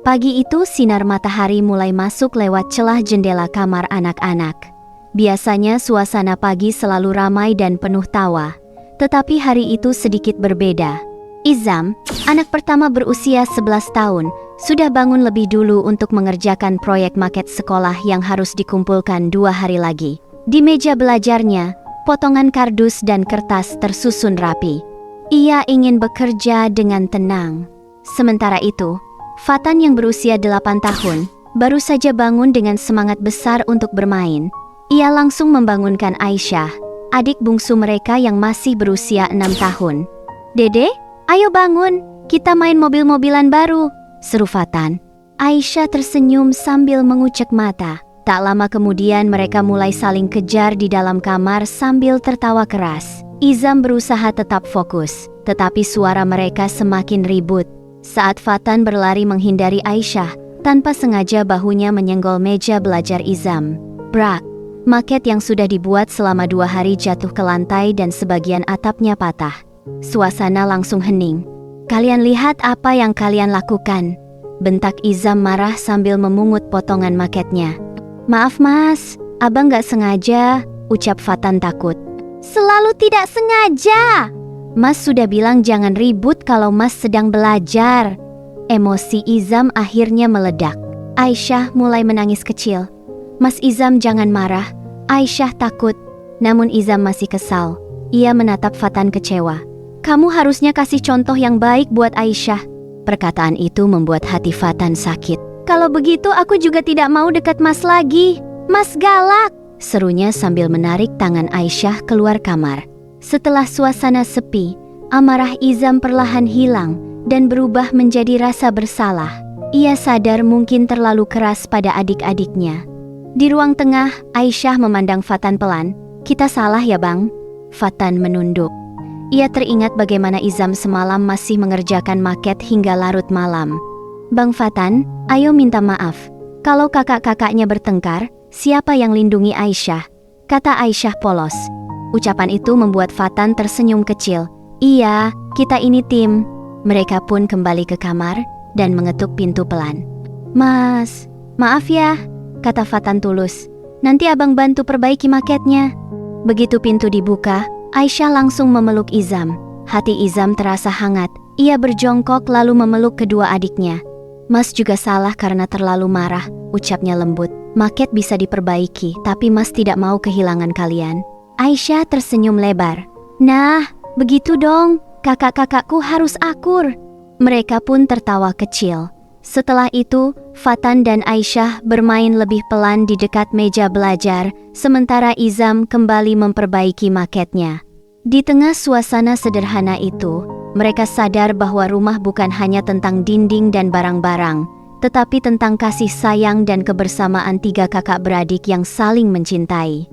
Pagi itu sinar matahari mulai masuk lewat celah jendela kamar anak-anak. Biasanya suasana pagi selalu ramai dan penuh tawa. Tetapi hari itu sedikit berbeda. Izam, anak pertama berusia 11 tahun, sudah bangun lebih dulu untuk mengerjakan proyek maket sekolah yang harus dikumpulkan 2 hari lagi. Di meja belajarnya, potongan kardus dan kertas tersusun rapi. Ia ingin bekerja dengan tenang. Sementara itu, Fatan yang berusia 8 tahun, baru saja bangun dengan semangat besar untuk bermain. Ia langsung membangunkan Aisyah, adik bungsu mereka yang masih berusia 6 tahun. "Dede, ayo bangun, kita main mobil-mobilan baru," seru Fatan. Aisyah tersenyum sambil mengucek mata. Tak lama kemudian mereka mulai saling kejar di dalam kamar sambil tertawa keras. Izam berusaha tetap fokus, tetapi suara mereka semakin ribut. Saat Fatan berlari menghindari Aisyah, tanpa sengaja bahunya menyenggol meja belajar Izam. Brak! Maket yang sudah dibuat selama 2 hari jatuh ke lantai dan sebagian atapnya patah. Suasana langsung hening. "Kalian lihat apa yang kalian lakukan?" bentak Izam marah sambil memungut potongan maketnya. "Maaf mas, abang gak sengaja," ucap Fatan takut. "Selalu tidak sengaja. Mas sudah bilang jangan ribut kalau mas sedang belajar." Emosi Izam akhirnya meledak. Aisyah mulai menangis kecil. "Mas Izam jangan marah." Aisyah takut. Namun Izam masih kesal. Ia menatap Fatan kecewa. "Kamu harusnya kasih contoh yang baik buat Aisyah." Perkataan itu membuat hati Fatan sakit. "Kalau begitu aku juga tidak mau dekat mas lagi. Mas galak," serunya sambil menarik tangan Aisyah keluar kamar. Setelah suasana sepi, amarah Izam perlahan hilang dan berubah menjadi rasa bersalah. Ia sadar mungkin terlalu keras pada adik-adiknya. Di ruang tengah, Aisyah memandang Fatan pelan. "Kita salah ya bang?" Fatan menunduk. Ia teringat bagaimana Izam semalam masih mengerjakan maket hingga larut malam. "Bang Fatan, ayo minta maaf. Kalau kakak-kakaknya bertengkar, siapa yang lindungi Aisyah?" kata Aisyah polos. Ucapan itu membuat Fatan tersenyum kecil. "Iya, kita ini tim." Mereka pun kembali ke kamar dan mengetuk pintu pelan. "Mas, maaf ya," kata Fatan tulus. "Nanti abang bantu perbaiki maketnya." Begitu pintu dibuka, Aisyah langsung memeluk Izam. Hati Izam terasa hangat. Ia berjongkok lalu memeluk kedua adiknya. "Mas juga salah karena terlalu marah," ucapnya lembut. "Maket bisa diperbaiki, tapi Mas tidak mau kehilangan kalian." Aisyah tersenyum lebar. "Nah, begitu dong, kakak-kakakku harus akur." Mereka pun tertawa kecil. Setelah itu, Fatan dan Aisyah bermain lebih pelan di dekat meja belajar, sementara Izam kembali memperbaiki maketnya. Di tengah suasana sederhana itu, mereka sadar bahwa rumah bukan hanya tentang dinding dan barang-barang, tetapi tentang kasih sayang dan kebersamaan 3 kakak beradik yang saling mencintai.